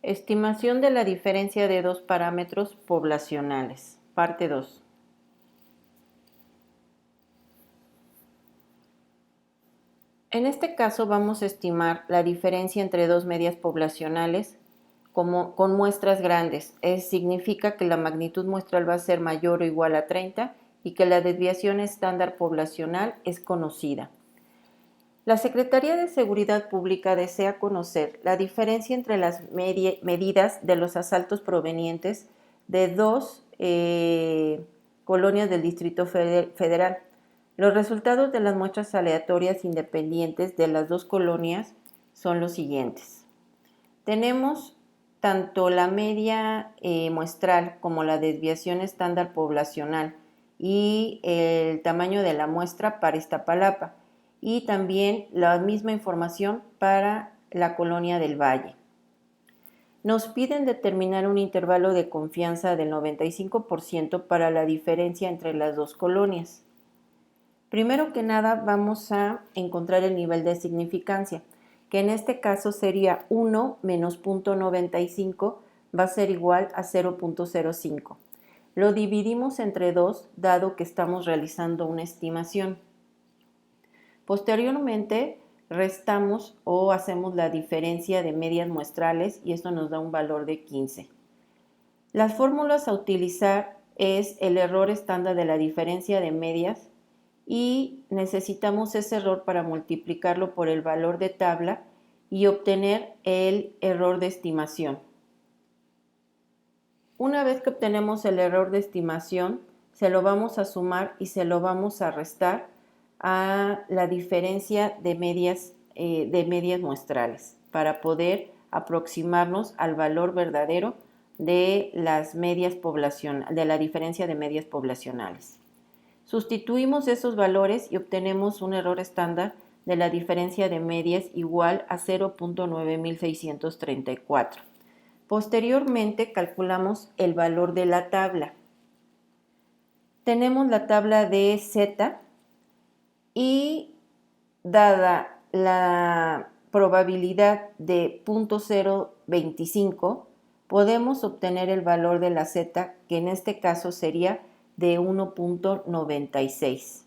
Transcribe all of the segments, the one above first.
Estimación de la diferencia de dos parámetros poblacionales. Parte 2. En este caso vamos a estimar la diferencia entre dos medias poblacionales con muestras grandes. Significa que la magnitud muestral va a ser mayor o igual a 30 y que la desviación estándar poblacional es conocida. La Secretaría de Seguridad Pública desea conocer la diferencia entre las medidas de los asaltos provenientes de dos colonias del Distrito Federal. Los resultados de las muestras aleatorias independientes de las dos colonias son los siguientes. Tenemos tanto la media muestral como la desviación estándar poblacional y el tamaño de la muestra para Iztapalapa, y también la misma información para la colonia del Valle. Nos piden determinar un intervalo de confianza del 95% para la diferencia entre las dos colonias. Primero que nada vamos a encontrar el nivel de significancia, que en este caso sería 1 menos 0.95 va a ser igual a 0.05. Lo dividimos entre 2 dado que estamos realizando una estimación. Posteriormente restamos o hacemos la diferencia de medias muestrales y esto nos da un valor de 15. Las fórmulas a utilizar es el error estándar de la diferencia de medias y necesitamos ese error para multiplicarlo por el valor de tabla y obtener el error de estimación. Una vez que obtenemos el error de estimación, se lo vamos a sumar y se lo vamos a restar a la diferencia de medias muestrales para poder aproximarnos al valor verdadero de las medias de la diferencia de medias poblacionales. Sustituimos esos valores y obtenemos un error estándar de la diferencia de medias igual a 0.9634. Posteriormente calculamos el valor de la tabla. Tenemos la tabla de Z y dada la probabilidad de 0.025 podemos obtener el valor de la Z, que en este caso sería de 1.96.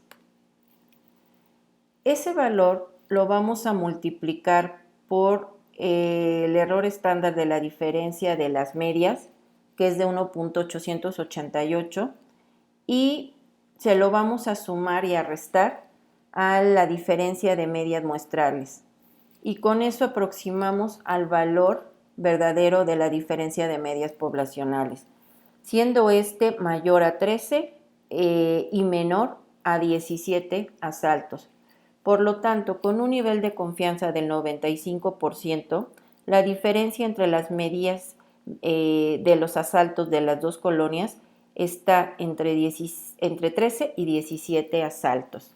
Ese valor lo vamos a multiplicar por el error estándar de la diferencia de las medias, que es de 1.888, y se lo vamos a sumar y a restar a la diferencia de medias muestrales. Y con eso aproximamos al valor verdadero de la diferencia de medias poblacionales, siendo este mayor a 13 y menor a 17 asaltos. Por lo tanto, con un nivel de confianza del 95%, la diferencia entre las medias de los asaltos de las dos colonias está entre 13 y 17 asaltos.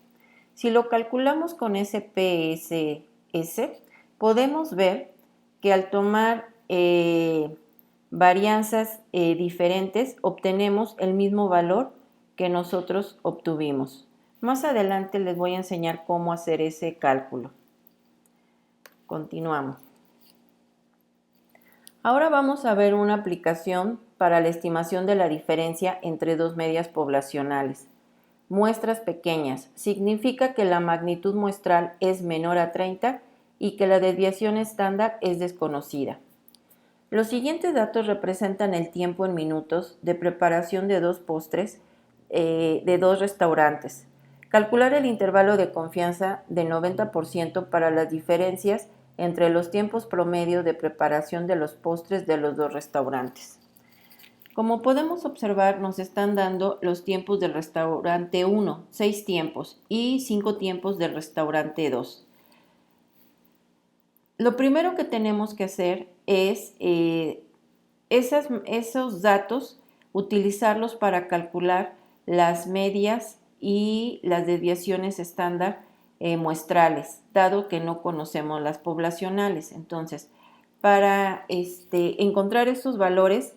Si lo calculamos con SPSS, podemos ver que al tomar varianzas diferentes obtenemos el mismo valor que nosotros obtuvimos. Más adelante les voy a enseñar cómo hacer ese cálculo. Continuamos. Ahora vamos a ver una aplicación para la estimación de la diferencia entre dos medias poblacionales. Muestras pequeñas. Significa que la magnitud muestral es menor a 30 y que la desviación estándar es desconocida. Los siguientes datos representan el tiempo en minutos de preparación de dos postres de dos restaurantes. Calcular el intervalo de confianza del 90% para las diferencias entre los tiempos promedio de preparación de los postres de los dos restaurantes. Como podemos observar, nos están dando los tiempos del restaurante 1, 6 tiempos, y 5 tiempos del restaurante 2. Lo primero que tenemos que hacer es esos datos, utilizarlos para calcular las medias y las desviaciones estándar muestrales, dado que no conocemos las poblacionales. Entonces, para encontrar estos valores,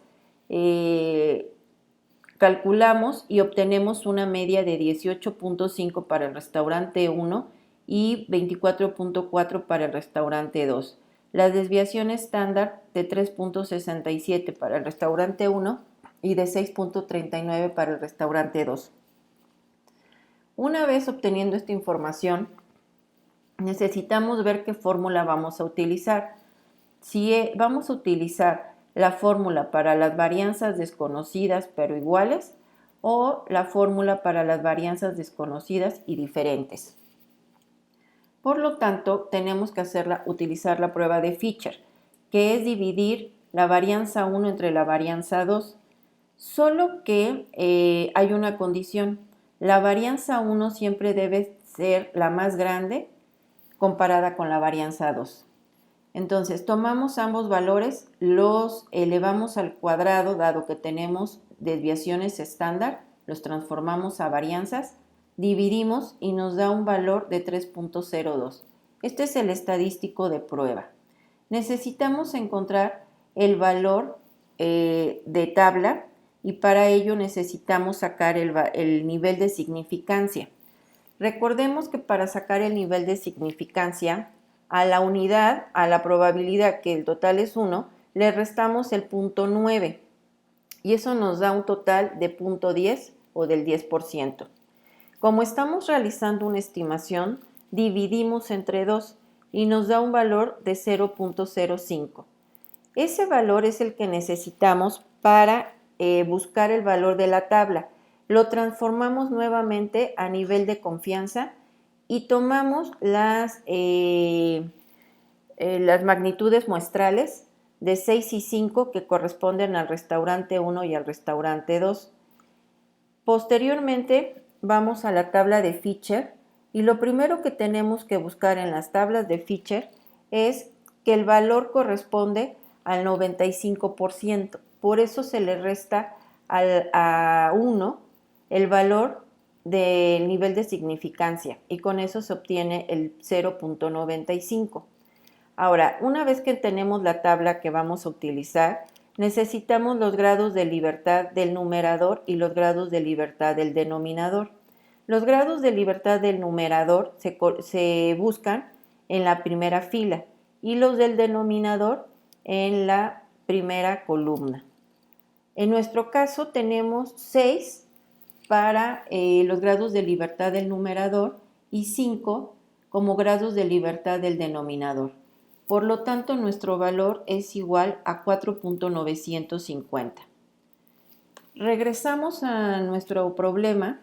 calculamos y obtenemos una media de 18.5 para el restaurante 1 y 24.4 para el restaurante 2. la desviación estándar de 3.67 para el restaurante 1 y de 6.39 para el restaurante 2. Una vez obteniendo esta información, necesitamos ver qué fórmula vamos a utilizar. Si vamos a utilizar la fórmula para las varianzas desconocidas pero iguales o la fórmula para las varianzas desconocidas y diferentes. Por lo tanto, tenemos que utilizar la prueba de Fisher, que es dividir la varianza 1 entre la varianza 2. Solo que hay una condición. La varianza 1 siempre debe ser la más grande comparada con la varianza 2. Entonces, tomamos ambos valores, los elevamos al cuadrado, dado que tenemos desviaciones estándar, los transformamos a varianzas, dividimos y nos da un valor de 3.02. Este es el estadístico de prueba. Necesitamos encontrar el valor de tabla y para ello necesitamos sacar el nivel de significancia. Recordemos que para sacar el nivel de significancia, a la unidad, a la probabilidad que el total es 1, le restamos el 0.9 y eso nos da un total de 0.10 o del 10%. Como estamos realizando una estimación, dividimos entre 2 y nos da un valor de 0.05. Ese valor es el que necesitamos para buscar el valor de la tabla. Lo transformamos nuevamente a nivel de confianza y tomamos las magnitudes muestrales de 6 y 5 que corresponden al restaurante 1 y al restaurante 2. Posteriormente vamos a la tabla de Fisher y lo primero que tenemos que buscar en las tablas de Fisher es que el valor corresponde al 95%. Por eso se le resta a 1 el valor del nivel de significancia y con eso se obtiene el 0.95. Ahora, una vez que tenemos la tabla que vamos a utilizar, necesitamos los grados de libertad del numerador y los grados de libertad del denominador. Los grados de libertad del numerador se buscan en la primera fila y los del denominador en la primera columna. En nuestro caso tenemos 6 para los grados de libertad del numerador y 5 como grados de libertad del denominador. Por lo tanto, nuestro valor es igual a 4.950. Regresamos a nuestro problema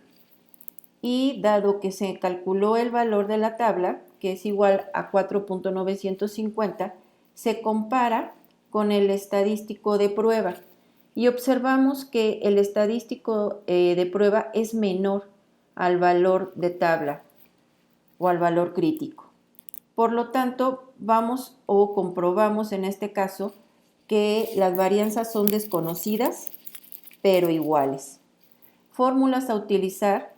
y dado que se calculó el valor de la tabla, que es igual a 4.950, se compara con el estadístico de prueba y observamos que el estadístico de prueba es menor al valor de tabla o al valor crítico. Por lo tanto, vamos o comprobamos en este caso que las varianzas son desconocidas, pero iguales. Fórmulas a utilizar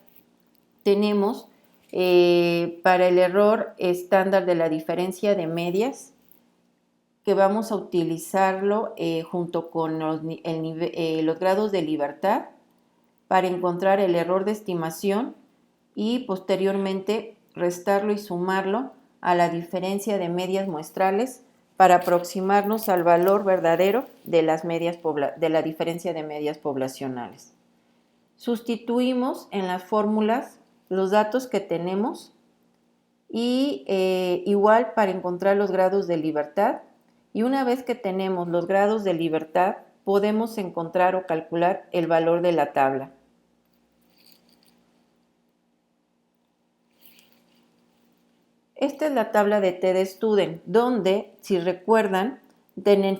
tenemos para el error estándar de la diferencia de medias, que vamos a utilizarlo junto con los grados de libertad para encontrar el error de estimación y posteriormente restarlo y sumarlo a la diferencia de medias muestrales para aproximarnos al valor verdadero de la diferencia de medias poblacionales. Sustituimos en las fórmulas los datos que tenemos y igual para encontrar los grados de libertad, y una vez que tenemos los grados de libertad podemos encontrar o calcular el valor de la tabla. Esta es la tabla de TED-Student, donde, si recuerdan,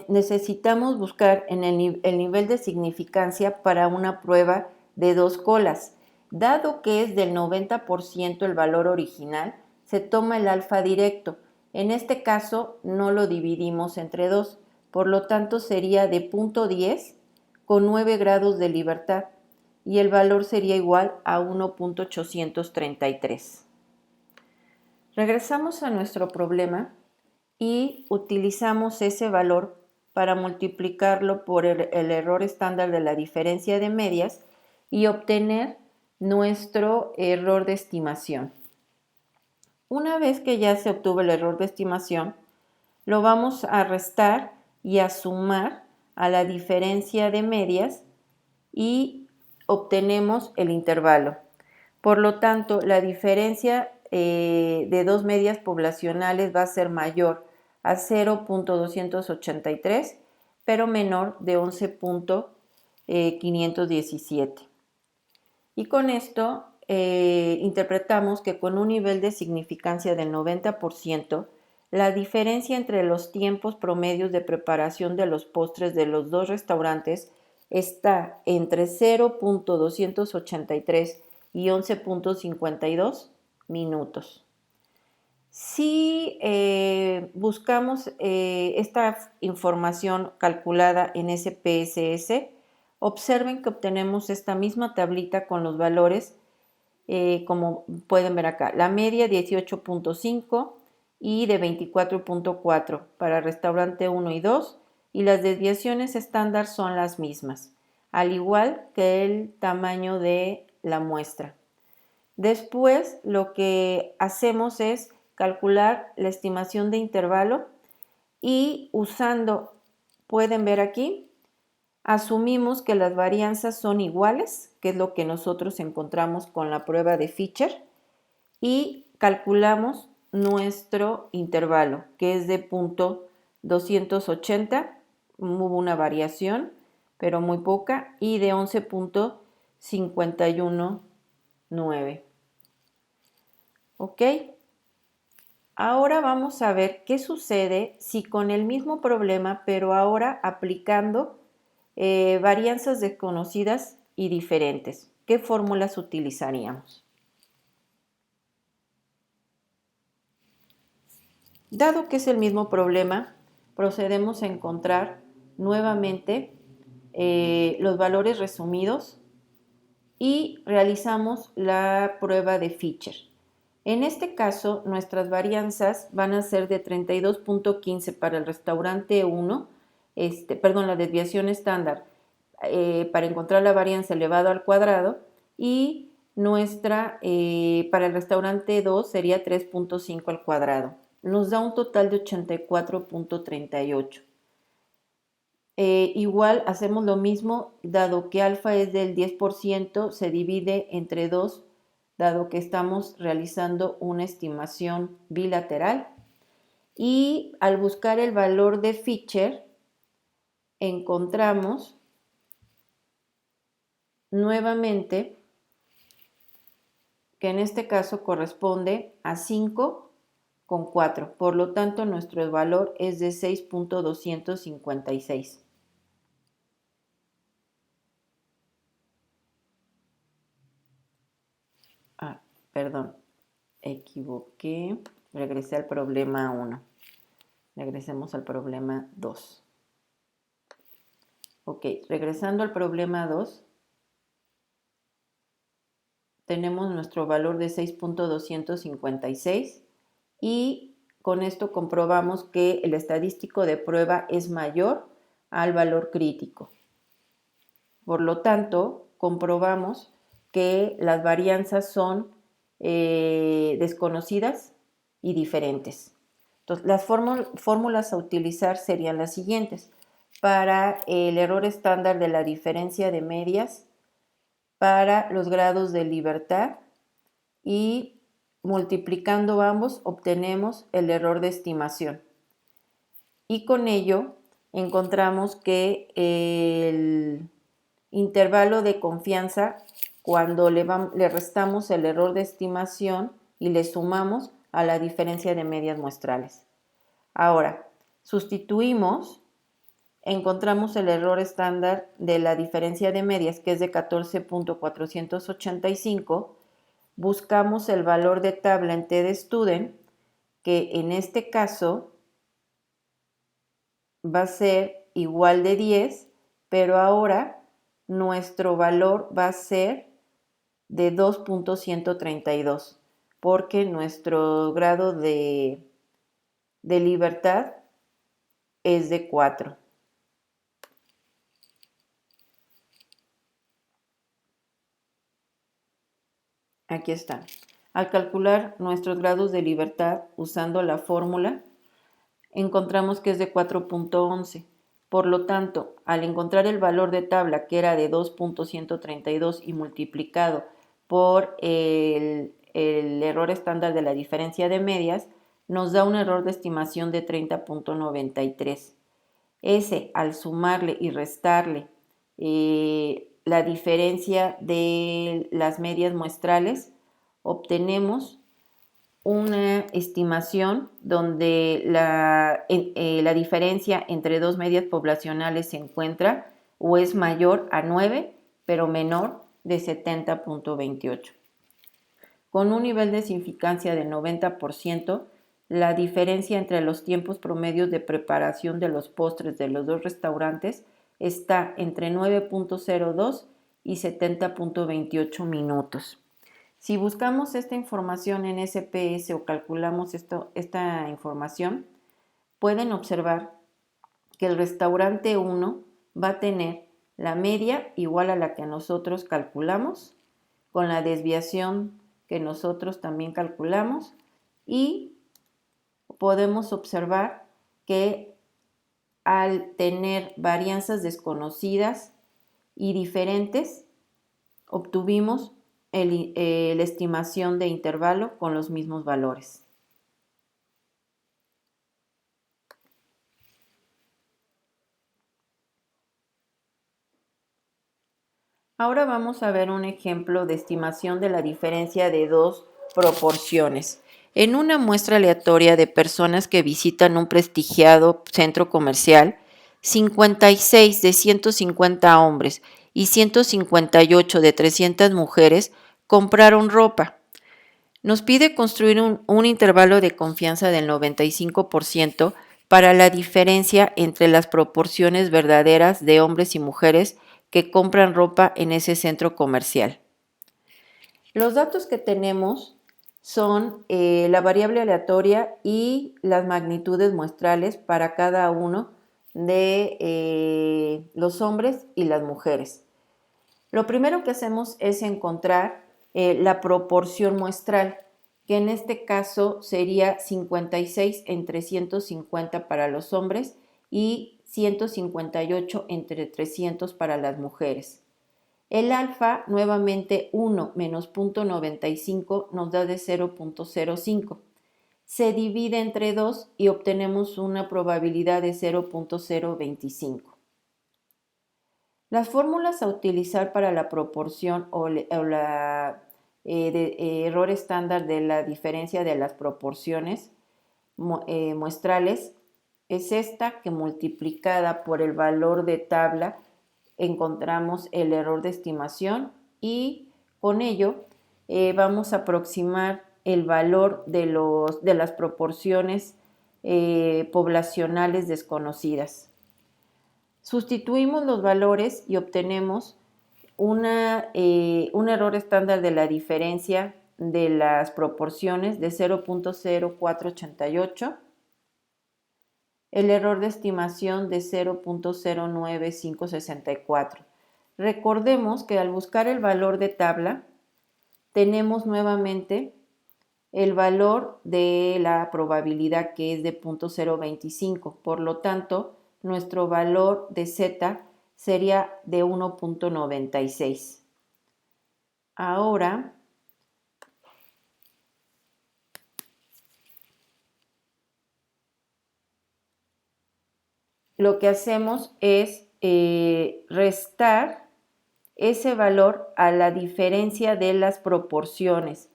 necesitamos buscar en el nivel de significancia para una prueba de 2 colas. Dado que es del 90% el valor original, se toma el alfa directo. En este caso, no lo dividimos entre 2, por lo tanto sería de 0.10 con 9 grados de libertad y el valor sería igual a 1.833. Regresamos a nuestro problema y utilizamos ese valor para multiplicarlo por el error estándar de la diferencia de medias y obtener nuestro error de estimación. Una vez que ya se obtuvo el error de estimación, lo vamos a restar y a sumar a la diferencia de medias y obtenemos el intervalo. Por lo tanto, la diferencia de dos medias poblacionales va a ser mayor a 0.283, pero menor de 11.517. Y con esto interpretamos que con un nivel de significancia del 90%, la diferencia entre los tiempos promedios de preparación de los postres de los dos restaurantes está entre 0.283 y 11.52 minutos. Si buscamos esta información calculada en SPSS, observen que obtenemos esta misma tablita con los valores, como pueden ver acá, la media 18.5 y de 24.4 para restaurante 1 y 2, y las desviaciones estándar son las mismas, al igual que el tamaño de la muestra. Después lo que hacemos es calcular la estimación de intervalo y usando, pueden ver aquí, asumimos que las varianzas son iguales, que es lo que nosotros encontramos con la prueba de Fisher, y calculamos nuestro intervalo, que es de .280, hubo una variación, pero muy poca, y de 11.519. ¿Ok? Ahora vamos a ver qué sucede si con el mismo problema, pero ahora aplicando varianzas desconocidas y diferentes. ¿Qué fórmulas utilizaríamos? Dado que es el mismo problema, procedemos a encontrar nuevamente los valores resumidos y realizamos la prueba de Fisher. En este caso, nuestras varianzas van a ser de 32.15 para el restaurante 1, la desviación estándar para encontrar la varianza elevado al cuadrado, y nuestra para el restaurante 2 sería 3.5 al cuadrado. Nos da un total de 84.38. Igual hacemos lo mismo, dado que alfa es del 10%, se divide entre 2, dado que estamos realizando una estimación bilateral. Y al buscar el valor de Fisher, encontramos nuevamente que en este caso corresponde a 5,4. Por lo tanto, nuestro valor es de 6.256. Perdón, equivoqué. Regresé al problema 1. Regresemos al problema 2. Ok, regresando al problema 2, tenemos nuestro valor de 6.256 y con esto comprobamos que el estadístico de prueba es mayor al valor crítico. Por lo tanto, comprobamos que las varianzas son desconocidas y diferentes. Entonces, las fórmulas a utilizar serían las siguientes. Para el error estándar de la diferencia de medias, para los grados de libertad, y multiplicando ambos obtenemos el error de estimación. Y con ello encontramos que el intervalo de confianza, cuando le restamos el error de estimación y le sumamos a la diferencia de medias muestrales. Ahora, sustituimos, encontramos el error estándar de la diferencia de medias, que es de 14.485, buscamos el valor de tabla en TDStudent, que en este caso va a ser igual de 10, pero ahora nuestro valor va a ser de 2.132, porque nuestro grado de libertad es de 4. Aquí está. Al calcular nuestros grados de libertad usando la fórmula, encontramos que es de 4.11. Por lo tanto, al encontrar el valor de tabla, que era de 2.132 y multiplicado por el error estándar de la diferencia de medias, nos da un error de estimación de 30.93. Ese, al sumarle y restarle la diferencia de las medias muestrales, obtenemos una estimación donde la diferencia entre dos medias poblacionales se encuentra o es mayor a 9, pero menor de 70.28. Con un nivel de significancia del 90%, la diferencia entre los tiempos promedios de preparación de los postres de los dos restaurantes está entre 9.02 y 70.28 minutos. Si buscamos esta información en SPS o calculamos esta información, pueden observar que el restaurante 1 va a tener la media igual a la que nosotros calculamos, con la desviación que nosotros también calculamos, y podemos observar que al tener varianzas desconocidas y diferentes, obtuvimos la estimación de intervalo con los mismos valores. Ahora vamos a ver un ejemplo de estimación de la diferencia de dos proporciones. En una muestra aleatoria de personas que visitan un prestigiado centro comercial, 56 de 150 hombres y 158 de 300 mujeres compraron ropa. Nos pide construir un intervalo de confianza del 95% para la diferencia entre las proporciones verdaderas de hombres y mujeres que compran ropa en ese centro comercial. Los datos que tenemos son la variable aleatoria y las magnitudes muestrales para cada uno de los hombres y las mujeres. Lo primero que hacemos es encontrar la proporción muestral, que en este caso sería 56 entre 150 para los hombres y 158 entre 300 para las mujeres. El alfa, nuevamente 1 menos 0.95 nos da de 0.05. Se divide entre 2 y obtenemos una probabilidad de 0.025. Las fórmulas a utilizar para la proporción o la error estándar de la diferencia de las proporciones muestrales es esta, que multiplicada por el valor de tabla encontramos el error de estimación, y con ello vamos a aproximar el valor de las proporciones poblacionales desconocidas. Sustituimos los valores y obtenemos un error estándar de la diferencia de las proporciones de 0.0488, el error de estimación de 0.09564. Recordemos que al buscar el valor de tabla, tenemos nuevamente el valor de la probabilidad, que es de 0.025. Por lo tanto, nuestro valor de Z sería de 1.96. Ahora, lo que hacemos es restar ese valor a la diferencia de las proporciones.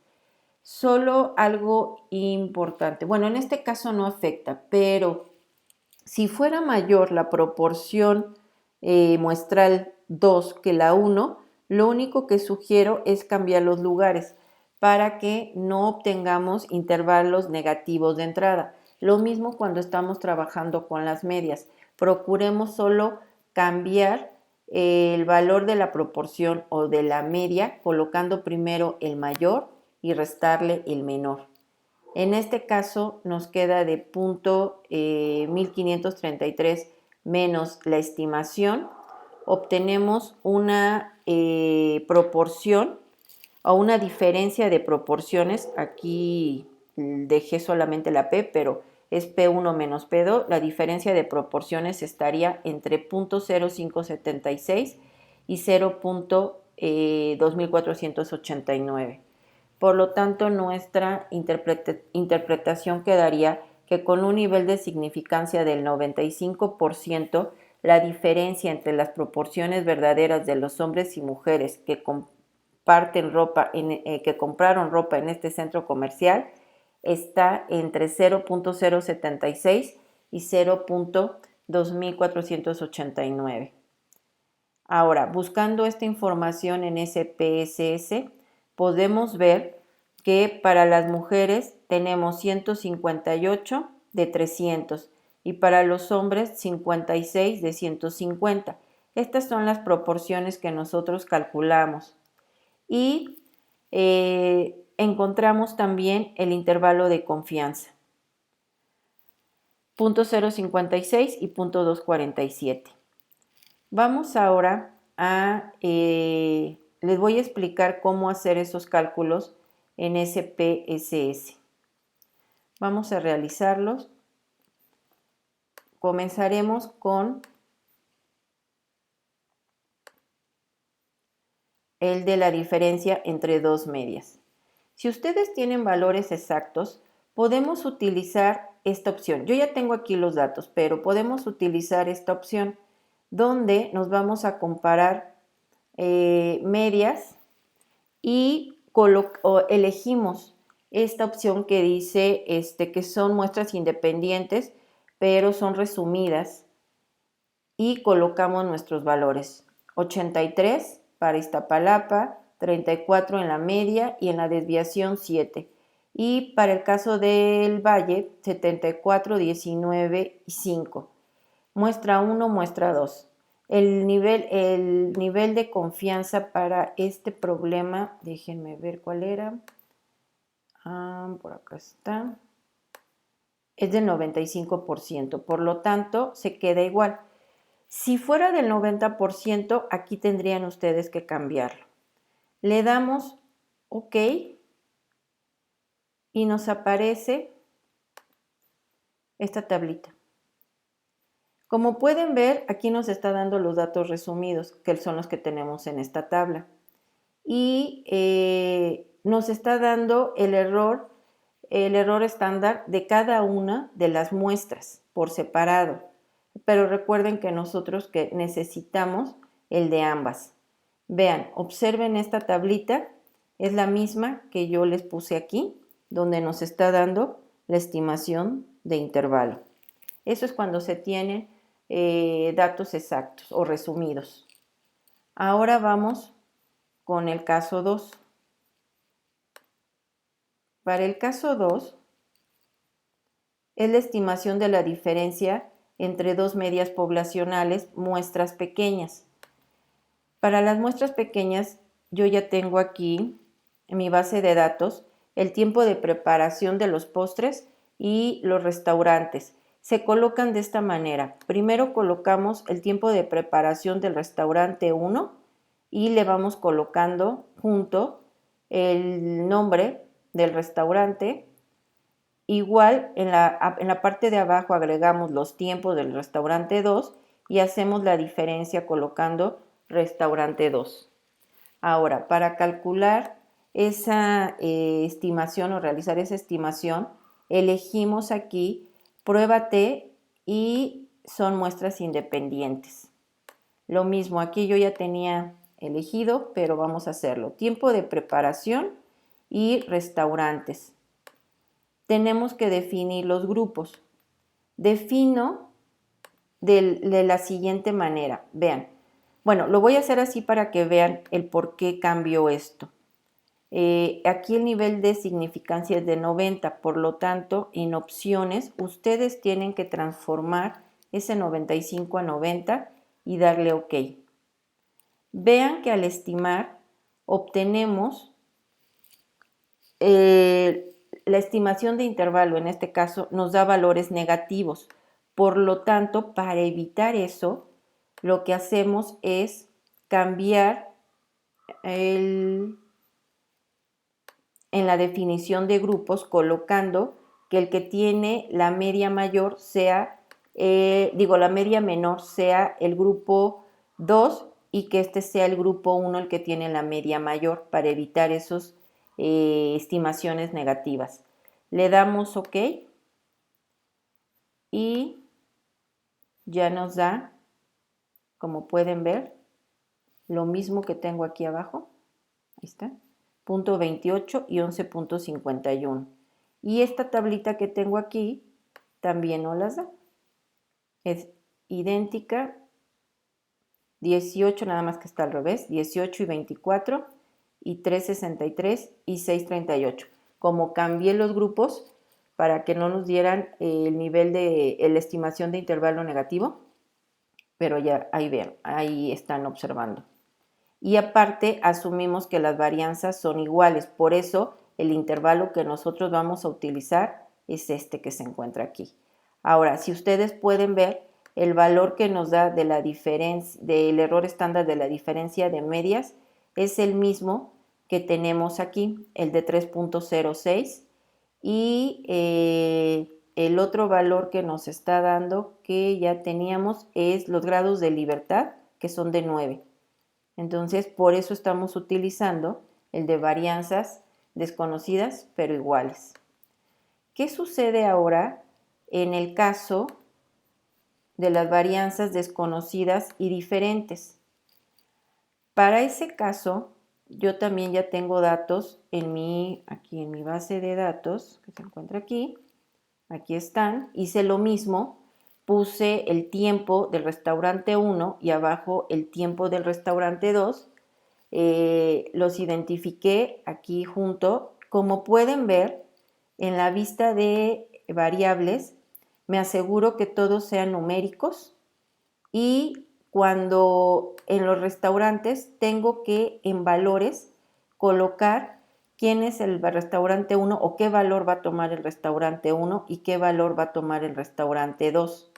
Solo algo importante. Bueno, en este caso no afecta, pero si fuera mayor la proporción muestral 2 que la 1, lo único que sugiero es cambiar los lugares para que no obtengamos intervalos negativos de entrada. Lo mismo cuando estamos trabajando con las medias. Procuremos solo cambiar el valor de la proporción o de la media colocando primero el mayor y restarle el menor. En este caso nos queda de 1533 menos la estimación. Obtenemos una proporción o una diferencia de proporciones. Aquí dejé solamente la P, pero es P1 menos P2, la diferencia de proporciones estaría entre 0.0576 y 0.2489. Por lo tanto, nuestra interpretación quedaría que con un nivel de significancia del 95%, la diferencia entre las proporciones verdaderas de los hombres y mujeres que compraron ropa en este centro comercial está entre 0.076 y 0.2489. Ahora, buscando esta información en SPSS, podemos ver que para las mujeres tenemos 158 de 300 y para los hombres 56 de 150. Estas son las proporciones que nosotros calculamos. Y encontramos también el intervalo de confianza, 0.056 y 0.247. Vamos ahora les voy a explicar cómo hacer esos cálculos en SPSS. Vamos a realizarlos. Comenzaremos con el de la diferencia entre dos medias. Si ustedes tienen valores exactos, podemos utilizar esta opción. Yo ya tengo aquí los datos, pero podemos utilizar esta opción donde nos vamos a comparar medias y elegimos esta opción que dice que son muestras independientes, pero son resumidas, y colocamos nuestros valores. 83 para Iztapalapa, 34 en la media y en la desviación 7. Y para el caso del Valle, 74, 19 y 5. Muestra 1, muestra 2. El nivel de confianza para este problema, déjenme ver cuál era. Por acá está. Es del 95%, por lo tanto se queda igual. Si fuera del 90%, aquí tendrían ustedes que cambiarlo. Le damos OK y nos aparece esta tablita. Como pueden ver, aquí nos está dando los datos resumidos, que son los que tenemos en esta tabla. Y nos está dando el error estándar de cada una de las muestras por separado. Pero recuerden que nosotros necesitamos el de ambas. Vean, observen esta tablita, es la misma que yo les puse aquí, donde nos está dando la estimación de intervalo. Eso es cuando se tienen datos exactos o resumidos. Ahora vamos con el caso 2. Para el caso 2 es la estimación de la diferencia entre dos medias poblacionales, muestras pequeñas. Para las muestras pequeñas, yo ya tengo aquí en mi base de datos el tiempo de preparación de los postres y los restaurantes. Se colocan de esta manera. Primero colocamos el tiempo de preparación del restaurante 1 y le vamos colocando junto el nombre del restaurante. Igual en la parte de abajo agregamos los tiempos del restaurante 2 y hacemos la diferencia colocando restaurante 2. Ahora, para calcular esa estimación o realizar esa estimación, elegimos aquí prueba T y son muestras independientes. Lo mismo, aquí yo ya tenía elegido, pero vamos a hacerlo. Tiempo de preparación y restaurantes. Tenemos que definir los grupos. Defino de la siguiente manera. Vean. Bueno, lo voy a hacer así para que vean el por qué cambió esto. Aquí el nivel de significancia es de 90, por lo tanto, en opciones, ustedes tienen que transformar ese 95 a 90 y darle OK. Vean que al estimar obtenemos la estimación de intervalo, en este caso, nos da valores negativos. Por lo tanto, para evitar eso, lo que hacemos es cambiar en la definición de grupos, colocando que el que tiene la media mayor sea, la media menor sea el grupo 2 y que este sea el grupo 1 el que tiene la media mayor para evitar esas estimaciones negativas. Le damos OK y ya nos da, como pueden ver, lo mismo que tengo aquí abajo. Ahí está. 0.28 y 11.51. Y esta tablita que tengo aquí también nos las da. Es idéntica. 18, nada más que está al revés. 18 y 24 y 3.63 y 6.38. Como cambié los grupos para que no nos dieran el nivel de la estimación de intervalo negativo, pero ya ahí ven, ahí están observando. Y aparte asumimos que las varianzas son iguales, por eso el intervalo que nosotros vamos a utilizar es este que se encuentra aquí. Ahora, si ustedes pueden ver, el valor que nos da de la diferencia, del error estándar de la diferencia de medias es el mismo que tenemos aquí, el de 3.06, y el otro valor que nos está dando, que ya teníamos, es los grados de libertad, que son de 9. Entonces, por eso estamos utilizando el de varianzas desconocidas pero iguales. ¿Qué sucede ahora en el caso de las varianzas desconocidas y diferentes? Para ese caso, yo también ya tengo datos aquí en mi base de datos, que se encuentra aquí. Aquí están. Hice lo mismo. Puse el tiempo del restaurante 1 y abajo el tiempo del restaurante 2. Los identifiqué aquí junto. Como pueden ver, en la vista de variables, me aseguro que todos sean numéricos y cuando en los restaurantes tengo que en valores colocar quién es el restaurante 1 o qué valor va a tomar el restaurante 1 y qué valor va a tomar el restaurante 2.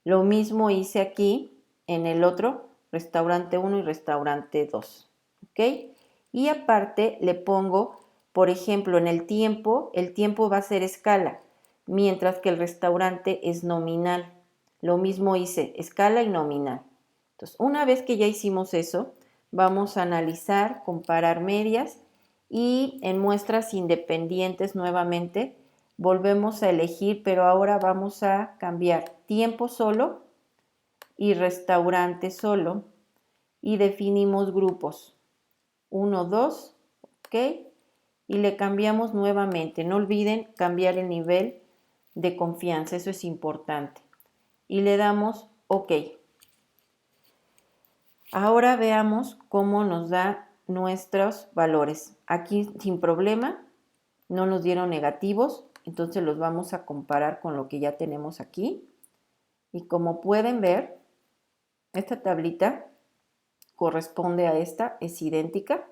Lo mismo hice aquí en el otro, restaurante 1 y restaurante 2. ¿Ok? Y aparte le pongo, por ejemplo, en el tiempo va a ser escala, mientras que el restaurante es nominal. Lo mismo hice, escala y nominal. Entonces, una vez que ya hicimos eso, vamos a analizar, comparar medias y en muestras independientes nuevamente volvemos a elegir, pero ahora vamos a cambiar tiempo solo y restaurante solo y definimos grupos 1, 2, ¿ok? Y le cambiamos nuevamente. No olviden cambiar el nivel de confianza, eso es importante. Y le damos OK. Ahora veamos cómo nos da nuestros valores. Aquí sin problema, no nos dieron negativos, entonces los vamos a comparar con lo que ya tenemos aquí. Y como pueden ver, esta tablita corresponde a esta, es idéntica.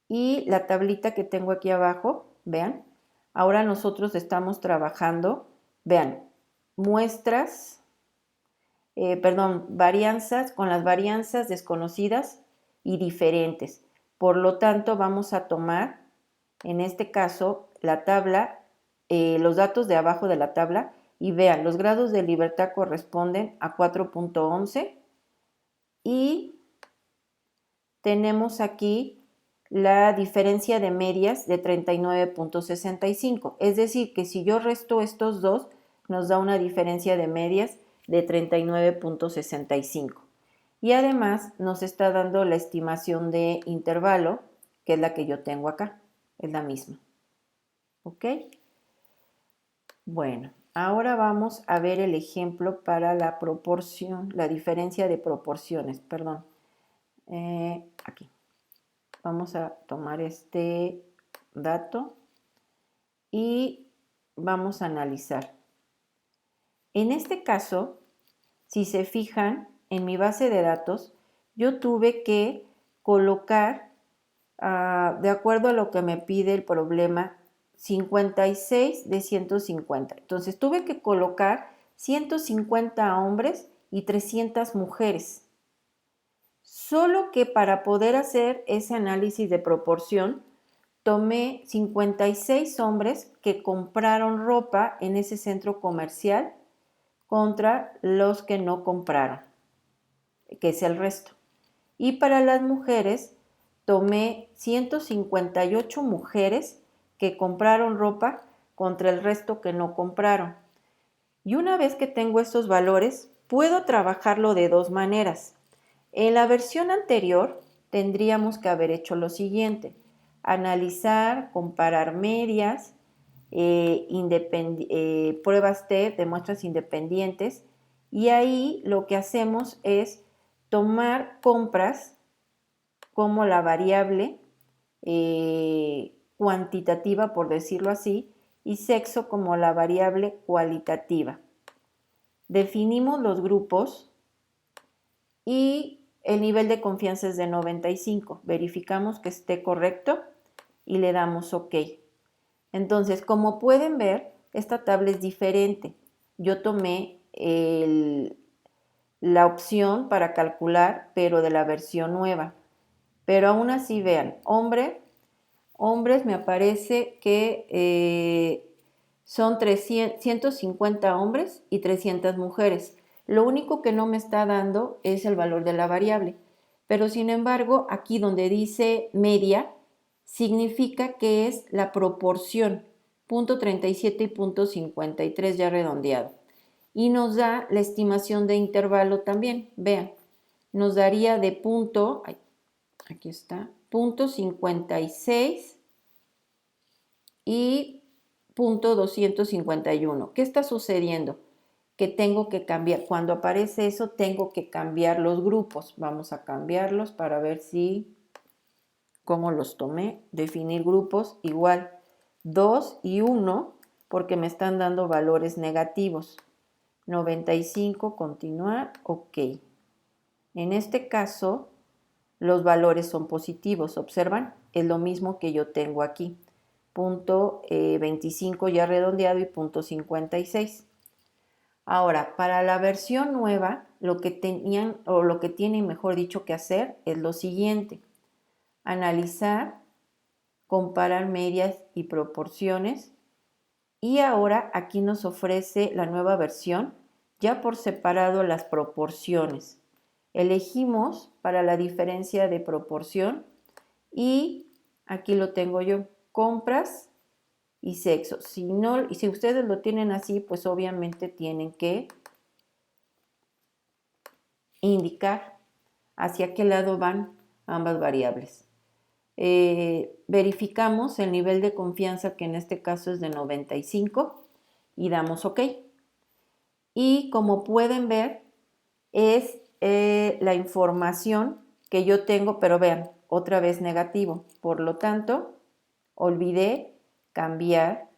Y la tablita que tengo aquí abajo, vean, ahora nosotros estamos trabajando, vean, varianzas con las varianzas desconocidas y diferentes. Por lo tanto, vamos a tomar, en este caso, la tabla, los datos de abajo de la tabla y vean, los grados de libertad corresponden a 4.11 y tenemos aquí la diferencia de medias de 39.65. Es decir, que si yo resto estos dos, nos da una diferencia de medias de 39.65. Y además nos está dando la estimación de intervalo, que es la que yo tengo acá. Es la misma. ¿Ok? Bueno, ahora vamos a ver el ejemplo para la proporción, la diferencia de proporciones, perdón. Aquí. Vamos a tomar este dato y vamos a analizar. En este caso, si se fijan, en mi base de datos, yo tuve que colocar, de acuerdo a lo que me pide el problema, 56 de 150. Entonces, tuve que colocar 150 hombres y 300 mujeres. Solo que para poder hacer ese análisis de proporción, tomé 56 hombres que compraron ropa en ese centro comercial contra los que no compraron, que es el resto. Y para las mujeres, tomé 158 mujeres que compraron ropa contra el resto que no compraron. Y una vez que tengo estos valores, puedo trabajarlo de dos maneras. En la versión anterior, tendríamos que haber hecho lo siguiente: analizar, comparar medias, pruebas T de muestras independientes, y ahí lo que hacemos es tomar compras como la variable cuantitativa, por decirlo así, y sexo como la variable cualitativa. Definimos los grupos y el nivel de confianza es de 95. Verificamos que esté correcto y le damos OK. Entonces, como pueden ver, esta tabla es diferente. Yo tomé la opción para calcular, pero de la versión nueva. Pero aún así, vean, hombres me aparece que son 150 hombres y 300 mujeres. Lo único que no me está dando es el valor de la variable. Pero sin embargo, aquí donde dice media, significa que es la proporción, 0.37 y 0.53 ya redondeado. Y nos da la estimación de intervalo también. Vean, nos daría de aquí está, 0.56 y 0.251. ¿Qué está sucediendo? Que tengo que cambiar, cuando aparece eso, tengo que cambiar los grupos. Vamos a cambiarlos para ver cómo los tomé. Definir grupos igual 2 y 1, porque me están dando valores negativos. 95, continuar, OK. En este caso, los valores son positivos. ¿Observan? Es lo mismo que yo tengo aquí. 0.25 ya redondeado y 0.56. Ahora, para la versión nueva, lo que tienen, mejor dicho, que hacer es lo siguiente: analizar, comparar medias y proporciones. Y ahora aquí nos ofrece la nueva versión, ya por separado las proporciones. Elegimos para la diferencia de proporción y aquí lo tengo yo, compras y sexo. Si ustedes lo tienen así, pues obviamente tienen que indicar hacia qué lado van ambas variables. Verificamos el nivel de confianza, que en este caso es de 95, y damos OK. Y como pueden ver, es la información que yo tengo, pero vean, otra vez negativo. Por lo tanto, olvidé cambiar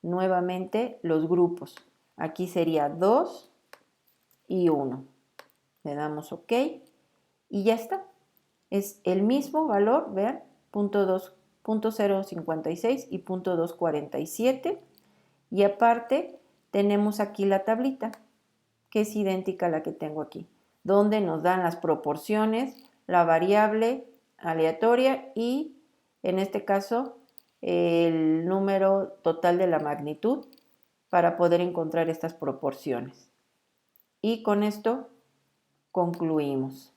nuevamente los grupos. Aquí sería 2 y 1. Le damos OK y ya está. Es el mismo valor, vean, 0.56 y 0.247. Y aparte tenemos aquí la tablita, que es idéntica a la que tengo aquí, donde nos dan las proporciones, la variable aleatoria y, en este caso, el número total de la magnitud para poder encontrar estas proporciones. Y con esto concluimos.